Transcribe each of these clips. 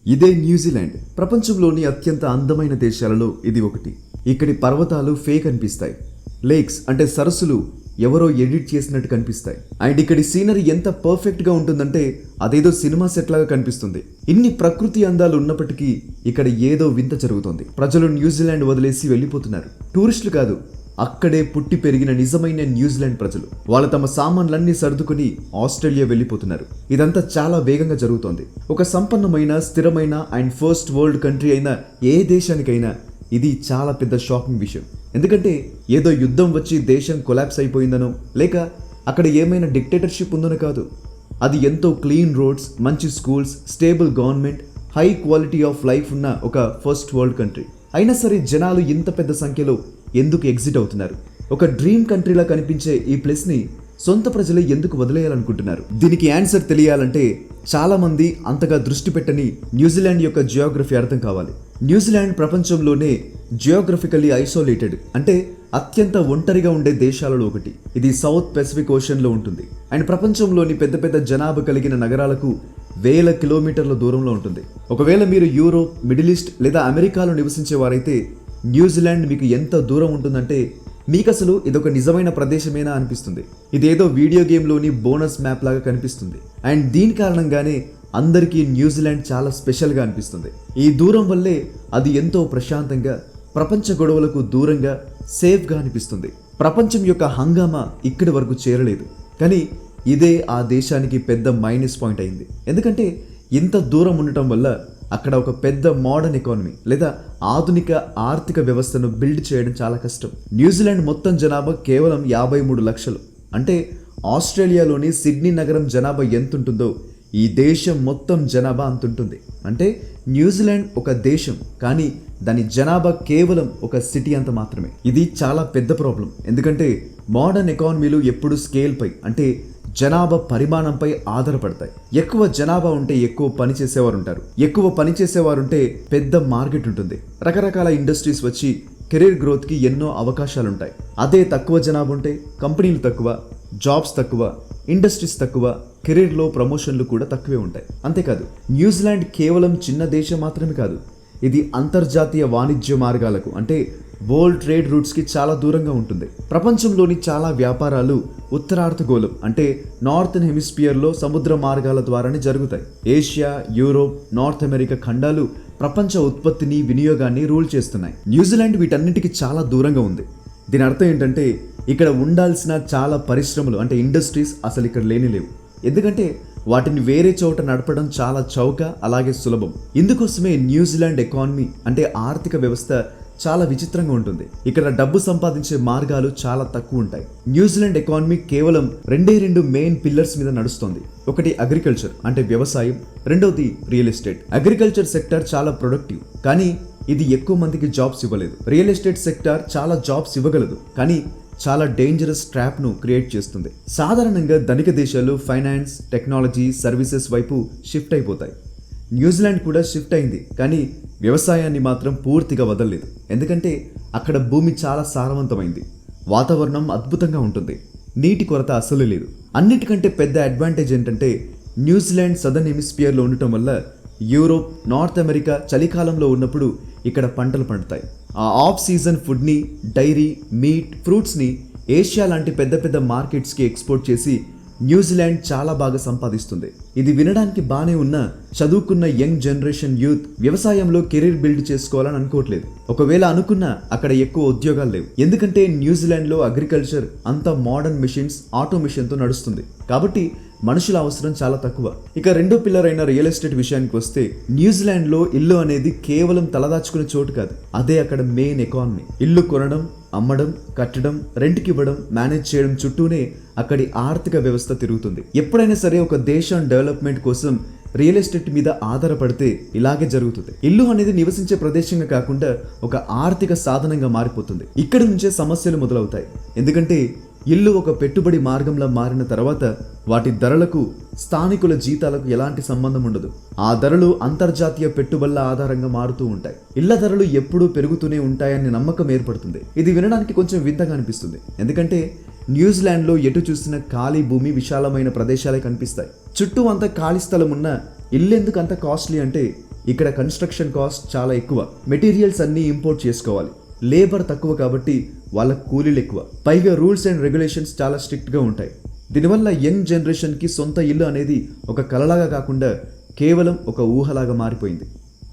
ఇదే న్యూజిలాండ్. ప్రపంచంలోని అత్యంత అందమైన దేశాలలో ఇది ఒకటి. ఇక్కడి పర్వతాలు ఫేక్ అనిపిస్తాయి. లేక్స్ అంటే సరస్సులు ఎవరో ఎడిట్ చేసినట్టు కనిపిస్తాయి. అండ్ ఇక్కడి సీనరీ ఎంత పర్ఫెక్ట్ గా ఉంటుందంటే అదేదో సినిమా సెట్ లాగా కనిపిస్తుంది. ఇన్ని ప్రకృతి అందాలు ఉన్నప్పటికీ ఇక్కడ ఏదో వింత జరుగుతోంది. ప్రజలు న్యూజిలాండ్ వదిలేసి వెళ్ళిపోతున్నారు. టూరిస్టులు కాదు, అక్కడే పుట్టి పెరిగిన నిజమైన న్యూజిలాండ్ ప్రజలు. వాళ్ళు తమ సామాన్లన్నీ సర్దుకుని ఆస్ట్రేలియా వెళ్ళిపోతున్నారు. ఇదంతా చాలా వేగంగా జరుగుతోంది. ఒక సంపన్నమైన, స్థిరమైన అండ్ ఫస్ట్ వరల్డ్ కంట్రీ అయిన ఏ దేశానికైనా ఇది చాలా పెద్ద షాకింగ్ విషయం. ఎందుకంటే ఏదో యుద్ధం వచ్చి దేశం కొలాప్స్ అయిపోయిందనో, లేక అక్కడ ఏమైనా డిక్టేటర్షిప్ ఉందనో కాదు. అది ఎంతో క్లీన్ రోడ్స్, మంచి schools, stable government, high quality of life ఉన్న ఒక ఫస్ట్ వరల్డ్ కంట్రీ. అయినా సరే జనాలు ఇంత పెద్ద సంఖ్యలో ఎందుకు ఎగ్జిట్ అవుతున్నారు? ఒక డ్రీమ్ కంట్రీలా కనిపించే ఈ ప్లేస్ని సొంత ప్రజలే ఎందుకు వదిలేయాలనుకుంటున్నారు? దీనికి ఆన్సర్ తెలియాలంటే చాలా మంది అంతగా దృష్టి పెట్టని న్యూజిలాండ్ యొక్క జియోగ్రఫీ అర్థం కావాలి. న్యూజిలాండ్ ప్రపంచంలోనే జియోగ్రఫికల్లీ ఐసోలేటెడ్ అంటే అత్యంత ఒంటరిగా ఉండే దేశాలలో ఒకటి. ఇది సౌత్ పెసిఫిక్ ఓషన్లో ఉంటుంది అండ్ ప్రపంచంలోని పెద్ద పెద్ద జనాభా కలిగిన నగరాలకు వేల కిలోమీటర్ల దూరంలో ఉంటుంది. ఒకవేళ మీరు యూరోప్, మిడిల్ ఈస్ట్ లేదా అమెరికాలో నివసించే వారైతే న్యూజిలాండ్ మీకు ఎంత దూరం ఉంటుందంటే మీకు అసలు ఇదొక నిజమైన ప్రదేశమేనా అనిపిస్తుంది. ఇదేదో వీడియో గేమ్లోని బోనస్ మ్యాప్ లాగా కనిపిస్తుంది. అండ్ దీని కారణంగానే అందరికీ న్యూజిలాండ్ చాలా స్పెషల్గా అనిపిస్తుంది. ఈ దూరం వల్లే అది ఎంతో ప్రశాంతంగా, ప్రపంచ గొడవలకు దూరంగా, సేఫ్గా అనిపిస్తుంది. ప్రపంచం యొక్క హంగామా ఇక్కడి వరకు చేరలేదు, కానీ ఇదే ఆ దేశానికి పెద్ద మైనస్ పాయింట్ అయింది. ఎందుకంటే ఇంత దూరం ఉండటం వల్ల అక్కడ ఒక పెద్ద మోడర్న్ ఎకానమీ లేదా ఆధునిక ఆర్థిక వ్యవస్థను బిల్డ్ చేయడం చాలా కష్టం. న్యూజిలాండ్ మొత్తం జనాభా కేవలం 53 లక్షలు. అంటే ఆస్ట్రేలియాలోని సిడ్నీ నగరం జనాభా ఎంత ఉంటుందో ఈ దేశం మొత్తం జనాభా అంతుంటుంది. అంటే న్యూజిలాండ్ ఒక దేశం, కానీ దాని జనాభా కేవలం ఒక సిటీ అంత మాత్రమే. ఇది చాలా పెద్ద ప్రాబ్లం. ఎందుకంటే మోడర్న్ ఎకానమీలు ఎప్పుడు స్కేల్ పై అంటే జనాభా పరిమాణంపై ఆధారపడతాయి. ఎక్కువ జనాభా ఉంటే ఎక్కువ పని చేసేవారు ఉంటారు. ఎక్కువ పని చేసేవారు ఉంటే పెద్ద మార్కెట్ ఉంటుంది. రకరకాల ఇండస్ట్రీస్ వచ్చి కెరీర్ గ్రోత్కి ఎన్నో అవకాశాలుంటాయి. అదే తక్కువ జనాభా ఉంటే కంపెనీలు తక్కువ, జాబ్స్ తక్కువ, ఇండస్ట్రీస్ తక్కువ, కెరీర్లో ప్రమోషన్లు కూడా తక్కువే ఉంటాయి. అంతేకాదు న్యూజిలాండ్ కేవలం చిన్న దేశం మాత్రమే కాదు, ఇది అంతర్జాతీయ వాణిజ్య మార్గాలకు అంటే వరల్డ్ ట్రేడ్ రూట్స్కి చాలా దూరంగా ఉంటుంది. ప్రపంచంలోని చాలా వ్యాపారాలు ఉత్తరార్ధగోళం అంటే నార్థన్ హెమిస్ఫియర్లో సముద్ర మార్గాల ద్వారానే జరుగుతాయి. ఏషియా, యూరోప్, నార్త్ అమెరికా ఖండాలు ప్రపంచ ఉత్పత్తిని, వినియోగాన్ని రూల్ చేస్తున్నాయి. న్యూజిలాండ్ వీటన్నిటికీ చాలా దూరంగా ఉంది. దీని అర్థం ఏంటంటే ఇక్కడ ఉండాల్సిన చాలా పరిశ్రమలు అంటే ఇండస్ట్రీస్ అసలు ఇక్కడ లేనిలేవు. ఎందుకంటే వాటిని వేరే చోట నడపడం చాలా చౌక, అలాగే సులభం. ఇందుకోసమే న్యూజిలాండ్ ఎకానమీ అంటే ఆర్థిక వ్యవస్థ చాలా విచిత్రంగా ఉంటుంది. ఇక్కడ డబ్బు సంపాదించే మార్గాలు చాలా తక్కువ ఉంటాయి. న్యూజిలాండ్ ఎకానమీ కేవలం రెండు మెయిన్ పిల్లర్స్ మీద నడుస్తుంది. ఒకటి అగ్రికల్చర్ అంటే వ్యవసాయం, రెండవది రియల్ ఎస్టేట్. అగ్రికల్చర్ సెక్టర్ చాలా ప్రొడక్టివ్, కానీ ఇది ఎక్కువ మందికి జాబ్స్ ఇవ్వలేదు. రియల్ ఎస్టేట్ సెక్టర్ చాలా జాబ్స్ ఇవ్వగలదు, కానీ చాలా డేంజరస్ ట్రాప్ను క్రియేట్ చేస్తుంది. సాధారణంగా ధనిక దేశాలు ఫైనాన్స్, టెక్నాలజీ, సర్వీసెస్ వైపు షిఫ్ట్ అయిపోతాయి. న్యూజిలాండ్ కూడా షిఫ్ట్ అయింది, కానీ వ్యవసాయాన్ని మాత్రం పూర్తిగా వదలలేదు. ఎందుకంటే అక్కడ భూమి చాలా సారవంతమైంది, వాతావరణం అద్భుతంగా ఉంటుంది, నీటి కొరత అసలు లేదు. అన్నిటికంటే పెద్ద అడ్వాంటేజ్ ఏంటంటే న్యూజిలాండ్ సదర్న్ హెమిస్ఫియర్లో ఉండటం వల్ల యూరోప్, నార్త్ అమెరికా చలికాలంలో ఉన్నప్పుడు ఇక్కడ పంటలు పండుతాయి. ఆ ఆఫ్ సీజన్ ఫుడ్ని, డైరీ, మీట్, ఫ్రూట్స్ని ఏషియా లాంటి పెద్ద పెద్ద మార్కెట్స్కి ఎక్స్పోర్ట్ చేసి న్యూజిలాండ్ చాలా బాగా సంపాదిస్తుంది. ఇది వినడానికి బానే ఉన్న చదువుకున్న యంగ్ జనరేషన్ యూత్ వ్యవసాయంలో కెరీర్ బిల్డ్ చేసుకోవాలని అనుకోవట్లేదు. ఒకవేళ అనుకున్నా అక్కడ ఎక్కువ ఉద్యోగాలు లేవు. ఎందుకంటే న్యూజిలాండ్లో అగ్రికల్చర్ అంతా మోడర్న్ మెషిన్స్, ఆటోమేషన్తో నడుస్తుంది. కాబట్టి మనుషుల అవసరం చాలా తక్కువ. ఇక రెండో పిల్లర్ అయిన రియల్ ఎస్టేట్ విషయానికి వస్తే న్యూజిలాండ్లో ఇల్లు అనేది కేవలం తలదాచుకునే చోటు కాదు, అదే అక్కడ మెయిన్ ఎకానమీ. ఇల్లు కొనడం, అమ్మడం, కట్టడం, రెంట్కి ఇవ్వడం, మేనేజ్ చేయడం చుట్టూనే అక్కడి ఆర్థిక వ్యవస్థ తిరుగుతుంది. ఎప్పుడైనా సరే ఒక దేశం డెవలప్మెంట్ కోసం రియల్ ఎస్టేట్ మీద ఆధారపడితే ఇలాగే జరుగుతుంది. ఇల్లు అనేది నివసించే ప్రదేశంగా కాకుండా ఒక ఆర్థిక సాధనంగా మారిపోతుంది. ఇక్కడి నుంచే సమస్యలు మొదలవుతాయి. ఎందుకంటే ఇల్లు ఒక పెట్టుబడి మార్గంలో మారిన తర్వాత వాటి ధరలకు స్థానికుల జీతాలకు ఎలాంటి సంబంధం ఉండదు. ఆ ధరలు అంతర్జాతీయ పెట్టుబడుల ఆధారంగా మారుతూ ఉంటాయి. ఇళ్ల ధరలు ఎప్పుడూ పెరుగుతూనే ఉంటాయని నమ్మకం ఏర్పడుతుంది. ఇది వినడానికి కొంచెం వింతగా అనిపిస్తుంది. ఎందుకంటే న్యూజిలాండ్లో ఎటు చూసిన ఖాళీ భూమి, విశాలమైన ప్రదేశాలే కనిపిస్తాయి. చుట్టూ అంత ఖాళీ స్థలం ఉన్న ఇల్లెందుకు అంత కాస్ట్లీ అంటే ఇక్కడ కన్స్ట్రక్షన్ కాస్ట్ చాలా ఎక్కువ, మెటీరియల్స్ అన్నీ ఇంపోర్ట్ చేసుకోవాలి, లేబర్ తక్కువ కాబట్టి వాళ్ళ కూలీలు ఎక్కువ, పైగా రూల్స్ అండ్ రెగ్యులేషన్స్ చాలా స్ట్రిక్ట్గా ఉంటాయి. దీనివల్ల యంగ్ జనరేషన్కి సొంత ఇల్లు అనేది ఒక కలలాగా కాకుండా కేవలం ఒక ఊహలాగా మారిపోయింది.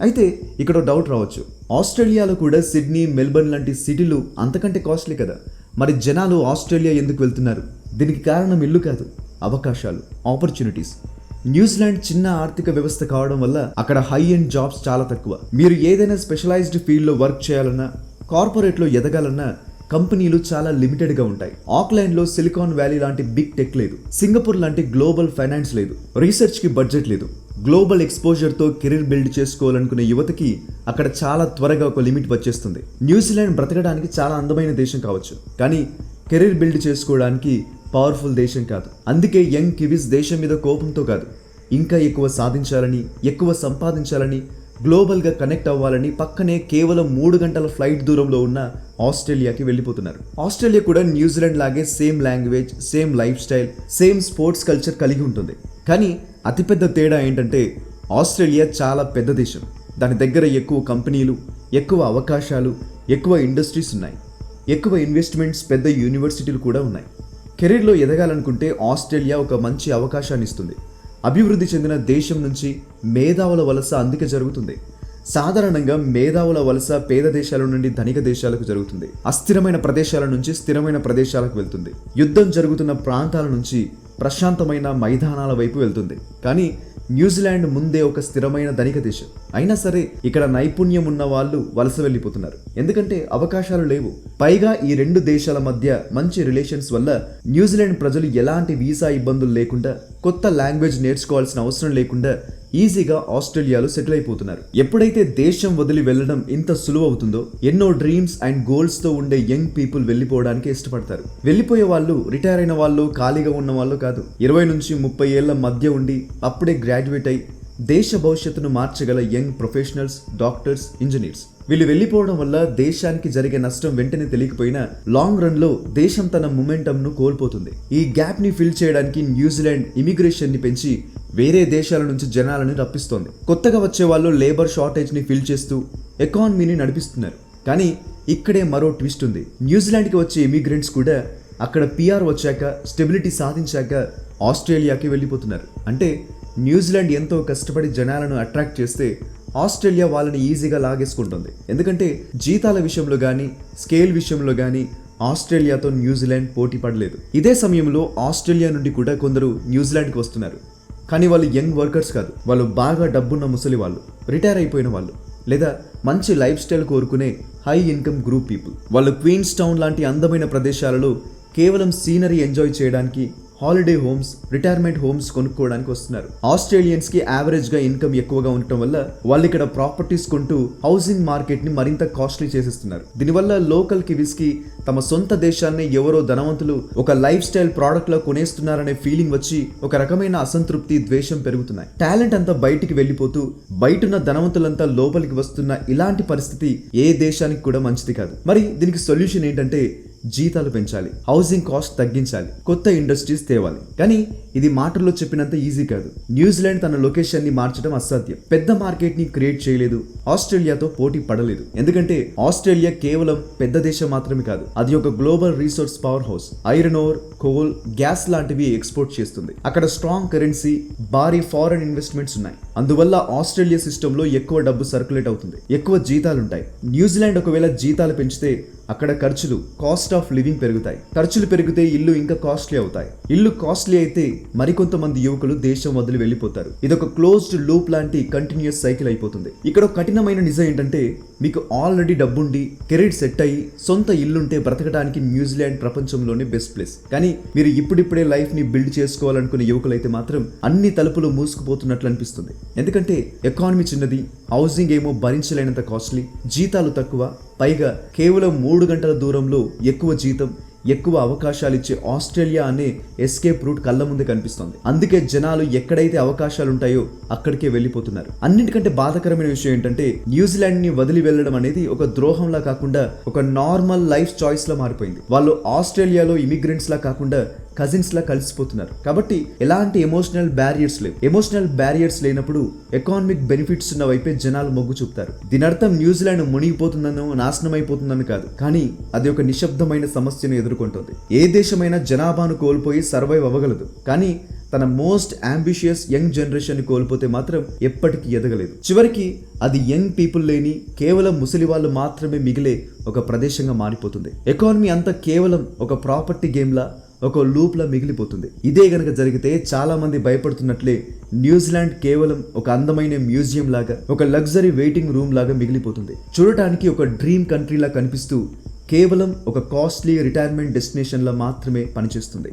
అయితే ఇక్కడ డౌట్ రావచ్చు, ఆస్ట్రేలియాలో కూడా సిడ్నీ, మెల్బర్న్ లాంటి సిటీలు అంతకంటే కాస్ట్లీ కదా, మరి జనాలు ఆస్ట్రేలియా ఎందుకు వెళ్తున్నారు? దీనికి కారణం ఇల్లు కాదు, అవకాశాలు, ఆపర్చునిటీస్. న్యూజిలాండ్ చిన్న ఆర్థిక వ్యవస్థ కావడం వల్ల అక్కడ హై ఎండ్ జాబ్స్ చాలా తక్కువ. మీరు ఏదైనా స్పెషలైజ్డ్ ఫీల్డ్లో వర్క్ చేయాలన్నా, కార్పొరేట్లో ఎదగాలన్నా కంపెనీలు చాలా లిమిటెడ్గా ఉంటాయి. ఆక్లాండ్లో సిలికాన్ వ్యాలీ లాంటి బిగ్ టెక్ లేదు, సింగపూర్ లాంటి గ్లోబల్ ఫైనాన్స్ లేదు, రీసెర్చ్కి బడ్జెట్ లేదు. గ్లోబల్ ఎక్స్పోజర్తో కెరీర్ బిల్డ్ చేసుకోవాలనుకునే యువతకి అక్కడ చాలా త్వరగా ఒక లిమిట్ వచ్చేస్తుంది. న్యూజిలాండ్ బ్రతకడానికి చాలా అందమైన దేశం కావచ్చు, కానీ కెరీర్ బిల్డ్ చేసుకోవడానికి పవర్ఫుల్ దేశం కాదు. అందుకే యంగ్ కివీస్ దేశం మీద కోపంతో కాదు, ఇంకా ఎక్కువ సాధించాలని, ఎక్కువ సంపాదించాలని, గ్లోబల్గా కనెక్ట్ అవ్వాలని పక్కనే కేవలం 3 గంటల ఫ్లైట్ దూరంలో ఉన్న ఆస్ట్రేలియాకి వెళ్ళిపోతున్నారు. ఆస్ట్రేలియా కూడా న్యూజిలాండ్ లాగే same language, same life style, same sports culture కలిగి ఉంటుంది. కానీ అతిపెద్ద తేడా ఏంటంటే ఆస్ట్రేలియా చాలా పెద్ద దేశం, దాని దగ్గర ఎక్కువ కంపెనీలు, ఎక్కువ అవకాశాలు, ఎక్కువ ఇండస్ట్రీస్ ఉన్నాయి, ఎక్కువ ఇన్వెస్ట్మెంట్స్, పెద్ద యూనివర్సిటీలు కూడా ఉన్నాయి. కెరీర్లో ఎదగాలనుకుంటే ఆస్ట్రేలియా ఒక మంచి అవకాశాన్ని ఇస్తుంది. అభివృద్ధి చెందిన దేశం నుంచి మేధావుల వలస అందుకే జరుగుతుంది. సాధారణంగా మేధావుల వలస పేద దేశాల నుండి ధనిక దేశాలకు జరుగుతుంది. అస్థిరమైన ప్రదేశాల నుంచి స్థిరమైన ప్రదేశాలకు వెళ్తుంది. యుద్ధం జరుగుతున్న ప్రాంతాల నుంచి ప్రశాంతమైన మైదానాల వైపు వెళ్తుంది. కానీ న్యూజిలాండ్ ముందే ఒక స్థిరమైన ధనిక దేశం అయినా సరే ఇక్కడ నైపుణ్యం ఉన్న వాళ్ళు వలస వెళ్ళిపోతున్నారు, ఎందుకంటే అవకాశాలు లేవు. పైగా ఈ 2 దేశాల మధ్య మంచి రిలేషన్స్ వల్ల న్యూజిలాండ్ ప్రజలు ఎలాంటి వీసా ఇబ్బందులు లేకుండా, కొత్త లాంగ్వేజ్ నేర్చుకోవాల్సిన అవసరం లేకుండా ఈజీగా ఆస్ట్రేలియాలో సెటిల్ అయిపోతున్నారు. ఎప్పుడైతే దేశం వదిలి వెళ్ళడం ఇంత సులువు అవుతుందో ఎన్నో డ్రీమ్స్ అండ్ గోల్స్ తో ఉండే యంగ్ పీపుల్ వెళ్ళిపోవడానికి ఇష్టపడతారు. వెళ్ళిపోయే వాళ్ళు రిటైర్ అయిన వాళ్ళు, ఖాళీగా ఉన్న వాళ్ళు కాదు, 20 నుంచి 30 ఏళ్ల మధ్య ఉండి అప్పుడే గ్రాడ్యుయేట్ అయి దేశ భవిష్యత్తును మార్చగల యంగ్ ప్రొఫెషనల్స్, డాక్టర్స్, ఇంజనీర్స్. వీళ్ళు వెళ్ళిపోవడం వల్ల దేశానికి జరిగే నష్టం వెంటనే తెలియకపోయినా లాంగ్ రన్ లో దేశం తన మొమెంటమ్ ను కోల్పోతుంది. ఈ గ్యాప్ ని ఫిల్ చేయడానికి న్యూజిలాండ్ ఇమిగ్రేషన్ ని పెంచి వేరే దేశాల నుంచి జనాలను రప్పిస్తోంది. కొత్తగా వచ్చే వాళ్ళు లేబర్ షార్టేజ్ ని ఫిల్ చేస్తూ ఎకానమీని నడిపిస్తున్నారు. కానీ ఇక్కడే మరో ట్విస్ట్ ఉంది. న్యూజిలాండ్కి వచ్చే ఇమిగ్రెంట్స్ కూడా అక్కడ పిఆర్ వచ్చాక, స్టెబిలిటీ సాధించాక ఆస్ట్రేలియాకి వెళ్ళిపోతున్నారు. అంటే న్యూజిలాండ్ ఎంతో కష్టపడి జనాలను అట్రాక్ట్ చేస్తే ఆస్ట్రేలియా వాళ్ళని ఈజీగా లాగేసుకుంటుంది. ఎందుకంటే జీతాల విషయంలో కానీ, స్కేల్ విషయంలో కానీ ఆస్ట్రేలియాతో న్యూజిలాండ్ పోటీ పడలేదు. ఇదే సమయంలో ఆస్ట్రేలియా నుండి కూడా కొందరు న్యూజిలాండ్కి వస్తున్నారు. కానీ వాళ్ళు యంగ్ వర్కర్స్ కాదు, వాళ్ళు బాగా డబ్బున్న ముసలి వాళ్ళు, రిటైర్ అయిపోయిన వాళ్ళు, లేదా మంచి లైఫ్ స్టైల్ కోరుకునే హై ఇన్కమ్ గ్రూప్ పీపుల్. వాళ్ళు క్వీన్స్ టౌన్ లాంటి అందమైన ప్రదేశాలలో కేవలం సీనరీ ఎంజాయ్ చేయడానికి, హాలిడే హోమ్స్, రిటైర్మెంట్ హోమ్స్ కొనుక్కోవడానికి వస్తున్నారు. ఆస్ట్రేలియన్స్ కి యావరేజ్ గా ఇన్కమ్ ఎక్కువగా ఉండటం వల్ల వాళ్ళు ఇక్కడ ప్రాపర్టీస్ కొంటూ హౌసింగ్ మార్కెట్ ని మరింత కాస్ట్లీ చేసేస్తున్నారు. దీనివల్ల లోకల్ కివీస్ కి తమ సొంత దేశాన్ని ఎవరో ధనవంతులు ఒక లైఫ్ స్టైల్ ప్రోడక్ట్ లో కొనేస్తున్నారనే ఫీలింగ్ వచ్చి ఒక రకమైన అసంతృప్తి, ద్వేషం పెరుగుతున్నాయి. టాలెంట్ అంతా బయటికి వెళ్ళిపోతూ బయటున్న ధనవంతులంతా లోపలికి వస్తున్న ఇలాంటి పరిస్థితి ఏ దేశానికి కూడా మంచిది కాదు. మరి దీనికి సొల్యూషన్ ఏంటంటే జీతాలు పెంచాలి, హౌసింగ్ కాస్ట్ తగ్గించాలి, కొత్త ఇండస్ట్రీస్ తేవాలి. కానీ ఇది మాటల్లో చెప్పినంత ఈజీ కాదు. న్యూజిలాండ్ తన లొకేషన్ ని మార్చడం అసాధ్యం. పెద్ద మార్కెట్ ని క్రియేట్ చేయలేదు, ఆస్ట్రేలియాతో పోటీ పడలేదు. ఎందుకంటే ఆస్ట్రేలియా కేవలం పెద్ద దేశం మాత్రమే కాదు, అది ఒక global resource power house. Iron ore, coal, gas లాంటివి ఎక్స్పోర్ట్ చేస్తుంది. అక్కడ స్ట్రాంగ్ కరెన్సీ, భారీ ఫారెన్ ఇన్వెస్ట్మెంట్స్ ఉన్నాయి. అందువల్ల ఆస్ట్రేలియా సిస్టమ్ లో ఎక్కువ డబ్బు సర్క్యులేట్ అవుతుంది, ఎక్కువ జీతాలుంటాయి. న్యూజిలాండ్ ఒకవేళ జీతాలు పెంచితే అక్కడ ఖర్చులు, కాస్ట్ ఆఫ్ లివింగ్ పెరుగుతాయి. ఖర్చులు పెరిగితే ఇల్లు ఇంకా కాస్ట్లీ అవుతాయి. ఇల్లు కాస్ట్లీ అయితే మరికొంతమంది యువకులు దేశం వదిలి వెళ్ళిపోతారు. ఇదొక క్లోజ్డ్ లూప్ లాంటి కంటిన్యూస్ సైకిల్ అయిపోతుంది. ఇక్కడ కఠినమైన నిజం ఏంటంటే మీకు ఆల్రెడీ డబ్బుండి, కెరీర్ సెట్ అయ్యి, సొంత ఇల్లుంటే బ్రతకడానికి న్యూజిలాండ్ ప్రపంచంలోనే బెస్ట్ ప్లేస్. కానీ మీరు ఇప్పుడిప్పుడే లైఫ్ ని బిల్డ్ చేసుకోవాలనుకునే యువకులైతే మాత్రం అన్ని తలుపులు మూసుకుపోతున్నట్లు అనిపిస్తుంది. ఎందుకంటే ఎకానమీ చిన్నది, హౌసింగ్ ఏమో భరించలేనంత కాస్ట్లీ, జీతాలు తక్కువ, పైగా కేవలం 3 గంటల దూరంలో ఎక్కువ జీతం, ఎక్కువ అవకాశాలు ఇచ్చే ఆస్ట్రేలియా అనే ఎస్కేప్ రూట్ కళ్ళ ముందే కనిపిస్తోంది. అందుకే జనాలు ఎక్కడైతే అవకాశాలు ఉంటాయో అక్కడికే వెళ్ళిపోతున్నారు. అన్నిటికంటే బాధాకరమైన విషయం ఏంటంటే న్యూజిలాండ్ ని వదిలి వెళ్ళడం అనేది ఒక ద్రోహంలా కాకుండా ఒక నార్మల్ లైఫ్ చాయిస్ లా మారిపోయింది. వాళ్ళు ఆస్ట్రేలియాలో ఇమిగ్రెంట్స్ లా కాకుండా కజిన్స్ లా కలిసిపోతున్నారు. కాబట్టి ఎలాంటి ఎమోషనల్ బ్యారియర్స్ లేనప్పుడు ఎకానమిక్ బెనిఫిట్స్ ఉన్న వైపే జనాలు మొగ్గు చూపుతారు. దీని అర్థం న్యూజిలాండ్ మునిగిపోతుందనో నాశనం అయిపోతుందని కాదు, కానీ అది ఒక నిశ్శబ్దమైన సమస్యను ఎదుర్కొంటుంది. ఏ దేశమైనా జనాభాను కోల్పోయి సర్వైవ్ అవ్వగలదు, కానీ తన మోస్ట్ అంబిషియస్ యంగ్ జనరేషన్ కోల్పోతే మాత్రం ఎప్పటికీ ఎదగలేదు. చివరికి అది యంగ్ పీపుల్ లేని కేవలం ముసలి వాళ్ళు మాత్రమే మిగిలే ఒక ప్రదేశంగా మారిపోతుంది. ఎకానమీ అంతా కేవలం ఒక ప్రాపర్టీ గేమ్ లా, ఒక లూప్ లా మిగిలిపోతుంది. ఇదే గనక జరిగితే చాలా మంది భయపడుతున్నట్లే న్యూజిలాండ్ కేవలం ఒక అందమైన మ్యూజియం లాగా, ఒక లగ్జరీ వెయిటింగ్ రూమ్ లాగా మిగిలిపోతుంది. చూడటానికి ఒక డ్రీమ్ కంట్రీ లా కనిపిస్తూ కేవలం ఒక కాస్ట్లీ రిటైర్మెంట్ డెస్టినేషన్ లా మాత్రమే పనిచేస్తుంది.